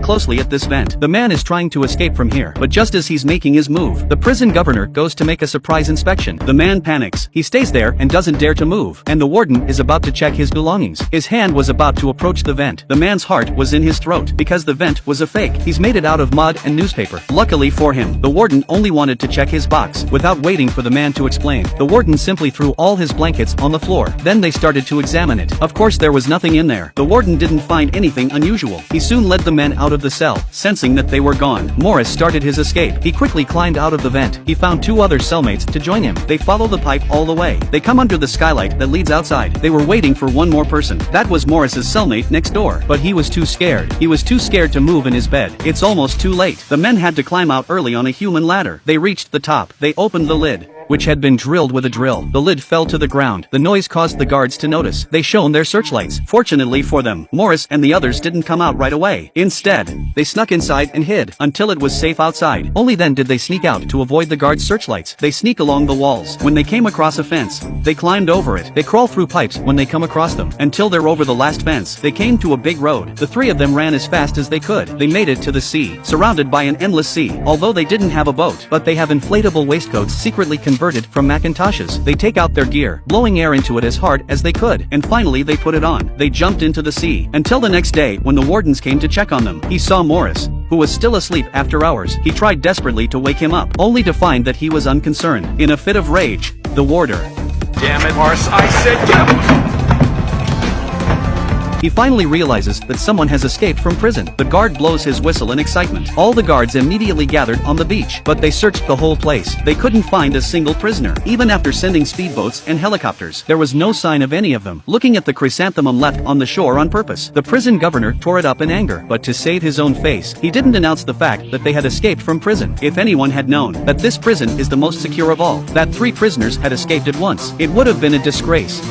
closely at this vent. The man is trying to escape from here, but just as he's making his move, the prison governor goes to make a surprise inspection. The man panics. He stays there and doesn't dare to move, and the warden is about to check his belongings. His hand was about to approach the vent. The man's heart was in his throat because the vent was a fake. He's made it out of mud and newspaper. Luckily for him, the warden only wanted to check his box. Without waiting for the man to explain, the warden simply threw all his blankets on the floor. Then they started to examine it. Of course there was nothing in there. The warden didn't find anything unusual. He soon led the men out of the cell. Sensing that they were gone, Morris started his escape. He quickly climbed out of the vent. He found two other cellmates to join him. They follow the pipe all the way. They come under the skylight that leads outside. They were waiting for one more person. That was Morris's cellmate next door. But he was too scared. He was too scared to move in his bed. It's almost too late. The men had to climb out early on a human ladder. They reached the top. They opened the lid, which had been drilled with a drill. The lid fell to the ground. The noise caused the guards to notice. They shone their searchlights. Fortunately for them, Morris and the others didn't come out right away. Instead, they snuck inside and hid until it was safe outside. Only then did they sneak out to avoid the guards' searchlights. They sneak along the walls. When they came across a fence, they climbed over it. They crawl through pipes when they come across them, until they're over the last fence. They came to a big road. The three of them ran as fast as they could. They made it to the sea, surrounded by an endless sea. Although they didn't have a boat, but they have inflatable waistcoats secretly converted from Macintoshes. They take out their gear, blowing air into it as hard as they could, and finally they put it on. They jumped into the sea. Until the next day when the wardens came to check on them. He saw Morris, who was still asleep after hours. He tried desperately to wake him up, only to find that he was unconcerned. In a fit of rage, the warder, Damn it, Morris, I said get he finally realizes that someone has escaped from prison. The guard blows his whistle in excitement. All the guards immediately gathered on the beach, but they searched the whole place. They couldn't find a single prisoner. Even after sending speedboats and helicopters, there was no sign of any of them. Looking at the chrysanthemum left on the shore on purpose, the prison governor tore it up in anger. But to save his own face, he didn't announce the fact that they had escaped from prison. If anyone had known that this prison is the most secure of all, that 3 prisoners had escaped at once, it would have been a disgrace.